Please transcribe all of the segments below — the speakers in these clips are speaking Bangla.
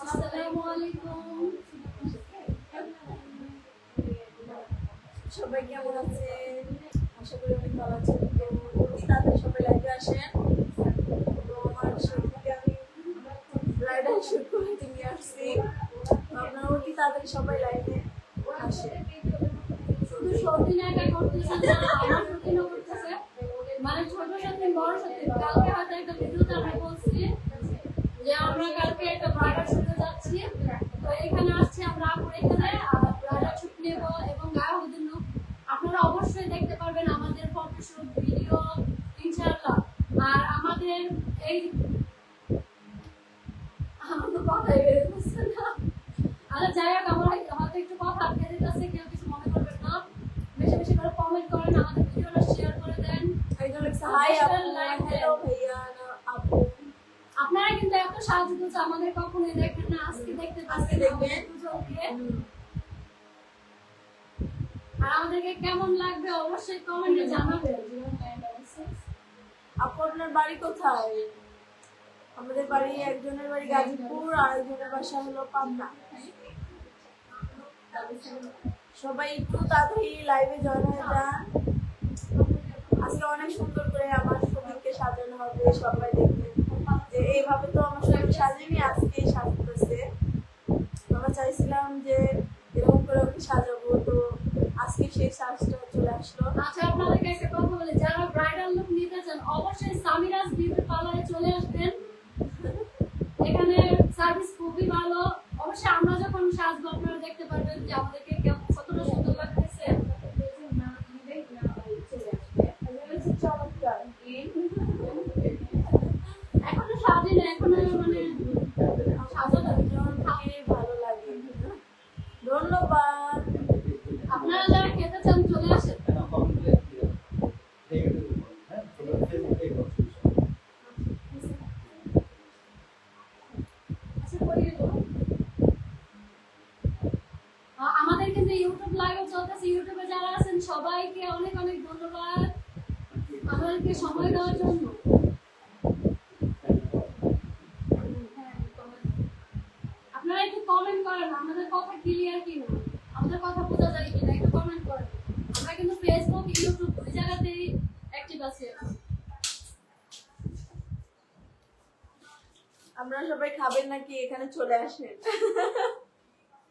আসসালামু আলাইকুম। সবাই কেমন আছেন? আশা করি অনেক ভালো আছেন। তো তাড়াতাড়ি সবাই লাইভে আসেন। তো আমার শরীরকে আমি ব্রাইডাল শুট করতে নিয়ে আসছি। আপনারা অতি তাড়াতাড়ি সবাই লাইভে আসেন। শুধু সত্যি না এটা করতেছে না, আমার সত্যিও করতেছে, মানে ছোট সত্যি বড় সত্যি। কালকে হয়তো একটা ভিডিওতে আমরা বলছি যে আমরা কালকে একটা ব্রাইডাল শুটে যাচ্ছি, তো এখানে আসছি আমরা আপুর এখানে ব্রাইডাল শুট নেব এবং গায়ে হলুদের লুক আপনারা অবশ্যই দেখতে পারবেন আমাদের ফটোশুট ভিডিও ইনশাআল্লাহ। আর আমাদের এই আমার তো কথাই বেরোচ্ছে না। আচ্ছা যাই হোক, আমার হয়তো একটু কথা আটকে দিতেছে, কেউ কিছু মনে করবেন না। বেশি বেশি করে কমেন্ট করেন, আমাদের ভিডিওটা শেয়ার করে দেন। হাই হ্যালো ভাইয়া আপু, আপনারা কিন্তু এত সাজুগুজু আমাদের কখনোই দেখেন না, আজকে দেখতে পাচ্ছেন দেখবেন দুজনকে। আর আমাদেরকে কেমন লাগবে অবশ্যই কমেন্টে জানাবেন। আপু আপনার বাড়ি কোথায়? আমাদের বাড়ি, একজনের বাড়ি গাজীপুর আর একজনের বাসা হলো পাবনা। সবাই একটু তাড়াতাড়ি লাইভে জয়েন হয়ে যান। আজকে অনেক সুন্দর করে আমার শরীরকে সাজানো হবে, সবাই দেখবেন যে এইভাবে তো আমার শরীর সাজিনি, আজকে সাজতেছে। আমরা চাইছিলাম যে এরকম করে ওকে সাজাবো, তো আজকে সেই সাজটা চলে আসলো। আচ্ছা আপনাদেরকে একটা কথা বলি, যারা ব্রাইডাল লুক নিতে চান অবশ্যই সামিরাজ বিউটি পার্লারে চলে আসবেন। এখানে সার্ভিস খুবই ভালো। অবশ্যই আমরা যখন সাজবো আপনারা দেখতে পারবেন যে আমাদেরকে কতটা সুন্দর লাগতেছে। চমৎকার। এখনো সাজি না, এখনো মানে সাজানো ভালো লাগে। ধন্যবাদ। আপনারা যারা খেতে চান চলে আসেন। আমাদের কিন্তু ইউটিউব লাইভ চলতেছে, ইউটিউবে যারা আছেন সবাইকে অনেক অনেক ধন্যবাদ আমাদেরকে সময় দেওয়ার জন্য। আপনারা একটু কমেন্ট করেন আমাদের কথা ক্লিয়ার কিনা, আমাদের কথা বোঝা যায় কিনা, একটু কমেন্ট করেন। আমরা কিন্তু ফেসবুক ইউটিউব দুই জায়গাতেই অ্যাক্টিভ আছি। আমরা সবাই খাবেন নাকি এখানে চলে আসেন।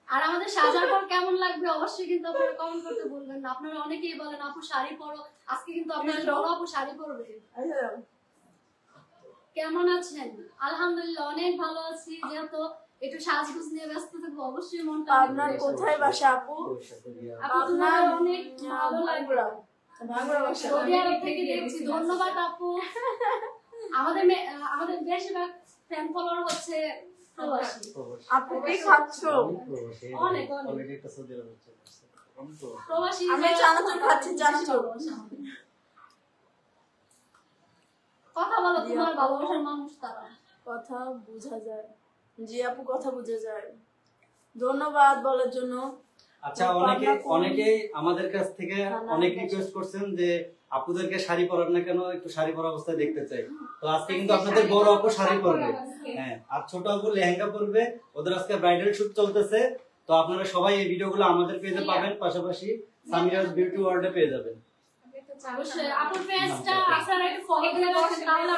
আর আমাদের সাজার পর কেমন লাগবে অবশ্যই কিন্তু আপনারা কমেন্ট করতে ভুলবেন না। আপনারা অনেকেই বলেন আপু শাড়ি পরো, আজকে কিন্তু আপনারা বড় আপু শাড়ি পরবে। কেমন আছেন? আলহামদুলিল্লাহ অনেক ভালো আছি। যেহেতু একটু সাজগোজ নিয়ে ব্যস্ত থাকবো, অবশ্যই মনটা আপনার কোথায় বাসা আপু? আপনার অনেক ভালো লাগবে। ভাঙড়া বাসা। সৌদি আরব থেকে দেখছি, ধন্যবাদ আপু। আমাদের বেশিরভাগ ফ্যান ফলোয়ার হচ্ছে প্রবাসী। আপু কি খাচ্ছো? অনেক প্রবাসী। আমি চানাচুর খাচ্ছি, চানাচুর। কথা বলো, তোমার ভালোবাসার মানুষ তারা। কথা বোঝা যায়। জি আপু, কথা বোঝা যায়। ধন্যবাদ বলার জন্য। আচ্ছা, অনেকেই আমাদের কাছ থেকে অনেক রিকোয়েস্ট করছেন যে আপুদেরকে শাড়ি পরার না কেন, একটু শাড়ি পরা অবস্থায় দেখতে চাই। তো আজকে কিন্তু আপনাদের বড় আপু শাড়ি পরবে, হ্যাঁ, আর ছোট আপু লেহেঙ্গা পরবে। ওদের আজকে ব্রাইডাল শুট চলতেছে। তো আপনারা সবাই এই ভিডিওগুলো আমাদের পেজে পাবেন, পাশাপাশি সামিরাজ বিউটি ওয়ার্ল্ডে পেয়ে যাবেন। অবশ্যই আপুর পেজটা আপনারা একটু ফলো দিয়ে রাখেন, তাহলে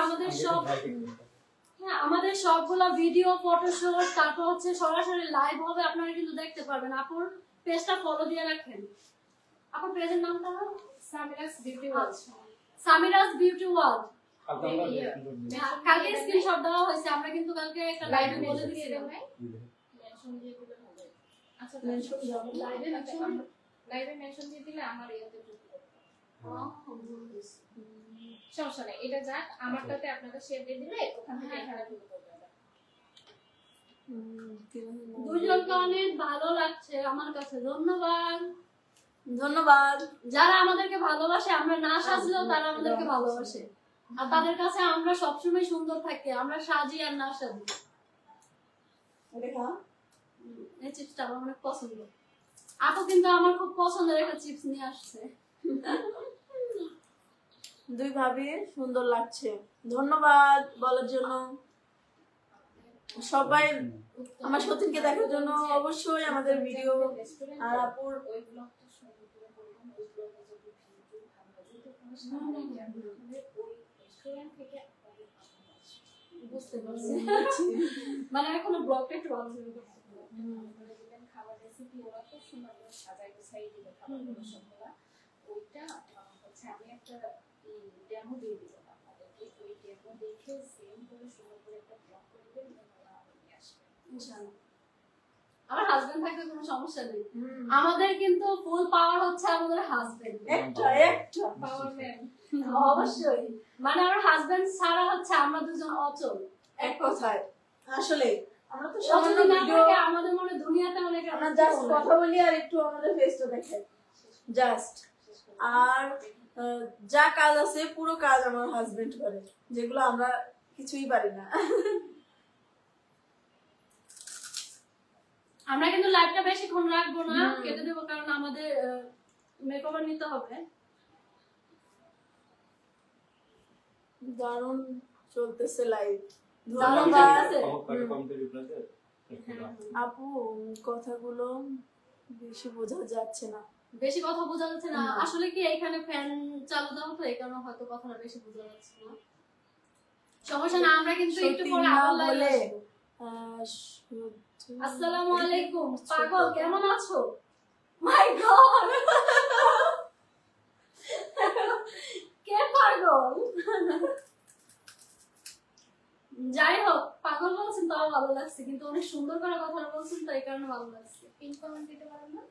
আমাদের সবগুলো ভিডিও ফটোশুট তারপর হচ্ছে সরাসরি লাইভ হবে, আপনারা কিন্তু দেখতে পারবেন। আপুর পেজটা ফলো দিয়ে রাখেন। আপুর পেজের নামটা Samiraz beauty world. Samiraz beauty world. কালকে স্ক্রিনশট দেওয়া হয়েছে, আমরা কিন্তু কালকে একটা লাইভে বলে দিয়েছিলাম। আচ্ছা লাইভে মেনশন দিয়ে দিলে আমার ইয়েতে সমস্যা নেই, এটা যাক। আমারটাতে আপনাদের শেয়ার দিয়ে দিলে ওখান থেকে এখানে ঢুকে পড়বে। দুজনকে অনেক ভালো লাগছে আমার কাছে। ধন্যবাদ। ধন্যবাদ। যারা আমাদেরকে ভালোবাসে, আমরা না সাজলেও তারা আমাদেরকে ভালোবাসে, আর তাদের কাছে আমরা সবসময় সুন্দর থাকি, আমরা সাজি আর না সাজি। এই চিপসটা আমার অনেক পছন্দ। আপু কিন্তু আমার খুব পছন্দের একটা চিপস নিয়ে আসছে। দুই ভাবে সুন্দর লাগছে। ধন্যবাদ বলার জন্য। সবাই আমার সতীনকে দেখার জন্য অবশ্যই আমাদের ভিডিও আর আপুর বুঝতে পারছি মানে এখনো ব্লগটা একটু ভালো করে করতে খাবার রেসিপি ওরা খুব সুন্দর করে সাজাই গুছাই দিবে খাবারগুলো সবগুলা ওইটা হচ্ছে আমি একটা ডেমো দিয়ে দিব আপনাদেরকে ওই ডেমো দেখে সেম করে সুন্দর করে একটা ব্লগ করবেন এবং ওরা নিয়ে আসবে ইনশাআল্লাহ আমার হাজবেন্ড থাকলে কোনো সমস্যা নেই আমাদের কিন্তু ফুল পাওয়ার হচ্ছে আমাদের হাজবেন্ড একটা পাওয়ার ম্যান অবশ্যই মানে আমার হাজবেন্ড ছাড়া হচ্ছে আমরা দুজন অচল এক কথায় আসলে আমরা তো অচল সামান্য না ভিডিও থাকে আমাদের মনে দুনিয়াতে অনেক আমরা জাস্ট কথা বলি আর একটু আমাদের ফেসটা দেখাই জাস্ট আর যা কাজ আছে পুরো কাজ আমার হাজবেন্ড করে যেগুলো আমরা কিছুই পারি না আমরা কিন্তু লাইভটা বেশিক্ষণ রাখবো না কেটে দেবো কারণ আমাদের মেকওভার নিতে হবে দারুণ চলতেছে লাইভ ধন্যবাদ। আপু কথাগুলো বেশি বোঝা যাচ্ছে না বেশি কথা বোঝা যাচ্ছে না আসলে কি এখানে ফ্যান চালু দেওয়া তো এই কারণে হয়তো কথাটা বেশি বোঝা যাচ্ছে না সমস্যা না আমরা কিন্তু একটু পরে আবার লাইভে আসবো আসসালামু আলাইকুম পাগল কেমন আছো মাই গড কে পাগল যাই হোক পাগল বলছেন তাও ভালো লাগছে কিন্তু অনেক সুন্দর করে কথা বলছেন তো এই কারণে ভালো লাগছে পিন কমেন্ট দিতে পারেন না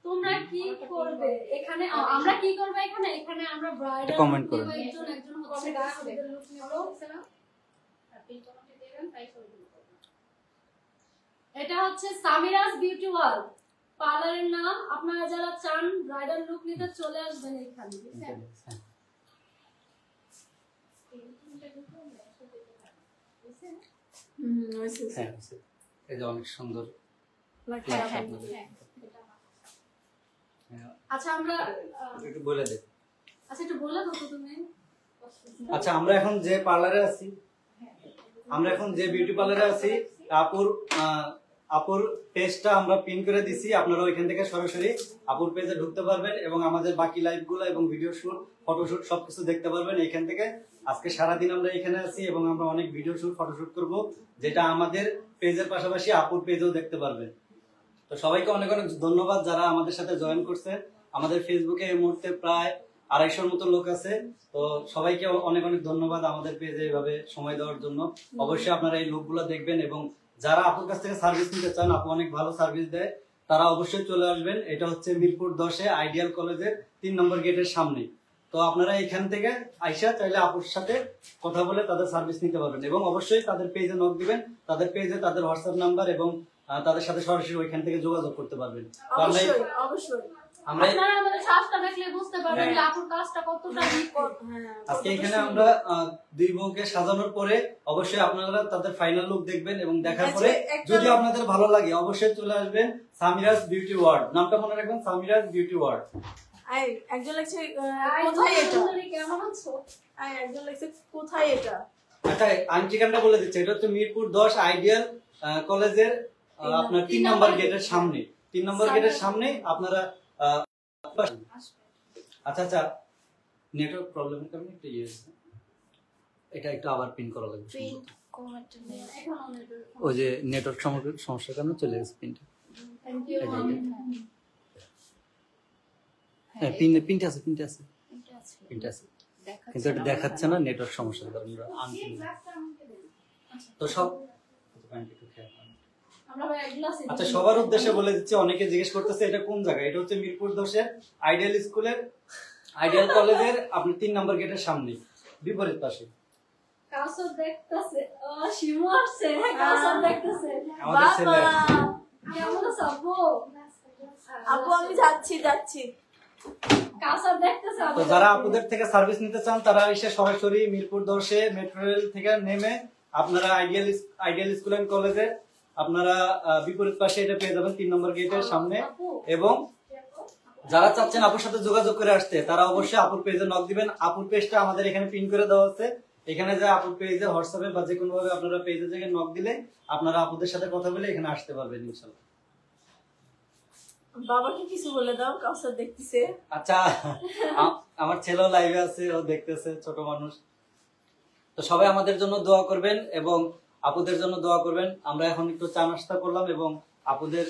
তোমরা কি করবে এখানে আমরা কি করব এখানে এখানে আমরা ব্রাইডাল কমেন্ট করুন একজন একজন হচ্ছে আমাদের লুক নিব পিন কমেন্টে দিবেন তাই করে দিব এটা হচ্ছে সামিরাস বিউটি ওয়ার্ল্ড পার্লারের নাম আপনারা যারা চান ব্রাইডাল লুক নিতে চলে আসবেন এখানে এই যে অনেক সুন্দর আচ্ছা আমরা একটু বলে দে আচ্ছা একটু বলে দাও তো তুমি আচ্ছা আমরা এখন যে পার্লারে আছি আমরা এখন যে বিউটি পার্লারে আছি আপুর পেজটা আমরা পিন করে দিছি আপনারা ওইখান থেকে সরাসরি আপুর পেজে ঢুকতে পারবেন এবং আমাদের বাকি লাইভগুলো এবং ভিডিও শুট ফটোশুট সবকিছু দেখতে পারবেন এখান থেকে আজকে সারাদিন আমরা এখানে আছি এবং আমরা অনেক ভিডিও শুট ফটোশুট করব যেটা আমাদের পেজের পাশাপাশি আপুর পেজেও দেখতে পারবেন তো সবাইকে অনেক অনেক ধন্যবাদ যারা আমাদের সাথে জয়েন করছে আমাদের ফেসবুকে এই মুহূর্তে প্রায় 250-র মতো লোক আছে তো সবাইকে অনেক অনেক ধন্যবাদ আমাদের পেজে এইভাবে সময় দেওয়ার জন্য অবশ্যই আপনারা এই লোকগুলো দেখবেন এবং যারা আপুর কাছ থেকে সার্ভিস নিতে চান আপু অনেক ভালো সার্ভিস দেয় তারা অবশ্যই চলে আসবেন এটা হচ্ছে মিরপুর 10-এ আইডিয়াল কলেজের 3 নম্বর গেটের সামনে তো আপনারা এখান থেকে আইসা চাইলে আপুর সাথে কথা বলে তাদের সার্ভিস নিতে পারবেন এবং অবশ্যই তাদের পেজে নক দিবেন তাদের পেজে তাদের হোয়াটসঅ্যাপ নাম্বার এবং তাদের সাথে সরাসরি ওইখান থেকে যোগাযোগ করতে পারবেন অবশ্যই অবশ্যই আপনারা আমাদের কাজটা দেখলে বুঝতে পারবেন যে আপুর কাজটা কতটা আজকে এখানে আমরা দুই বউকে সাজানোর পরে অবশ্যই আপনারা তাদের ফাইনাল লুক দেখবেন এবং দেখার পরে যদি আপনাদের ভালো লাগে অবশ্যই চলে আসবেন সামিরাস বিউটি ওয়ার্ল্ড নামটা মনে রাখবেন সামিরাস বিউটি ওয়ার্ল্ড একজন লাগছে কোথায় এটা কেমন আছো একজন লাগছে কোথায় এটা আচ্ছা আমি ঠিকানাটা বলে দিচ্ছি এটা হচ্ছে মিরপুর 10 আইডিয়াল কলেজের আপনার 3 নম্বর গেটের সামনে 3 নম্বর গেটের সামনে আপনারা আচ্ছা আচ্ছা নেটওয়ার্ক প্রবলেমের কারণে একটু এটা একটু আবার পিন করা লাগবে ওই যে নেটওয়ার্ক সমস্যার কারণে চলে গেছে পিনটা থ্যাংক ইউ হ্যাঁ পিনটা আছে পিনটা আছে কিন্তু এটা দেখাচ্ছে না নেটওয়ার্ক সমস্যার কারণে তো সব আচ্ছা সবার উদ্দেশ্যে বলে দিচ্ছি অনেকে জিজ্ঞেস করতেছে এটা কোন জায়গা এটা হচ্ছে মিরপুর 10-এর আইডিয়াল স্কুলের আইডিয়াল কলেজের আপনি 3 নম্বর গেটের সামনে বিপরীত পাশে কাসর দেখতেছে শিমু আসছে কাসর দেখতেছে আমাদের ছেলে কেমন আছো আপু আমি যাচ্ছি কাসর দেখতেছে তো যারা আপুদের থেকে সার্ভিস নিতে চান তারা এসে সরাসরি মিরপুর 10-এ মেট্রো রেল থেকে নেমে আপনারা আইডিয়াল স্কুল এন্ড কলেজে আপনারা বিপরীত পাশে এটা পেয়ে যাবেন 3 নম্বর গেটের সামনে এবং যারা চাচ্ছেন আপুর সাথে যোগাযোগ করে আসতে তারা অবশ্যই আপুর পেজে নক দিবেন আপুর পেজটা আমাদের এখানে পিন করে দেওয়া আছে এখানে যে আপুর পেজে হোয়াটসঅ্যাপে বা যে কোনো ভাবে আপনারা পেজে থেকে নক দিলে আপনারা আপুদের সাথে কথা বলে এখানে আসতে পারবেন ইনশাআল্লাহ। বাবাকে কিছু বলে দাও, কাউসার দেখতেছে। আচ্ছা, আমার ছেলেও লাইভে আছে, ও দেখতেছে, ছোট মানুষ। তো সবাই আমাদের জন্য দোয়া করবেন এবং আপুদের জন্য দোয়া করবেন। আমরা এখন একটু চা নাস্তা করলাম এবং আপুদের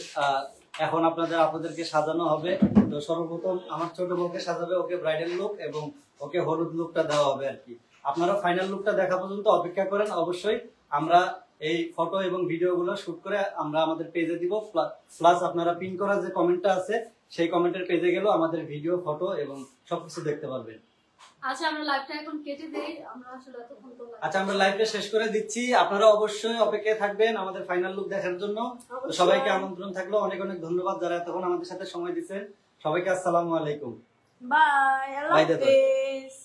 এখন আপুদেরকে সাজানো হবে। তো সর্বপ্রথম আমার ছোট বউকে সাজাবে, ওকে ব্রাইডাল লুক এবং ওকে হলুদ লুকটা দেওয়া হবে আর কি। আপনারা ফাইনাল লুকটা দেখা পর্যন্ত অপেক্ষা করেন। অবশ্যই আমরা এই ফটো এবং ভিডিও গুলো শুট করে আমরা আমাদের পেজে দিব, প্লাস আপনারা পিন করা যে কমেন্টটা আছে সেই কমেন্টের পেজে গেলেও আমাদের ভিডিও, ফটো এবং সবকিছু দেখতে পারবেন। আচ্ছা আমরা লাইভটা এখন কেটে দেই, আমরা আসলে এতক্ষণ তো আচ্ছা আমরা লাইভটা শেষ করে দিচ্ছি। আপনারা অবশ্যই অপেক্ষায় থাকবেন আমাদের ফাইনাল লুক দেখার জন্য। তো সবাইকে আমন্ত্রণ থাকলো, অনেক অনেক ধন্যবাদ যারা এতক্ষণ আমাদের সাথে সময় দিচ্ছেন। সবাইকে আসসালামু আলাইকুম, বাই, আল্লাহ হাফেজ।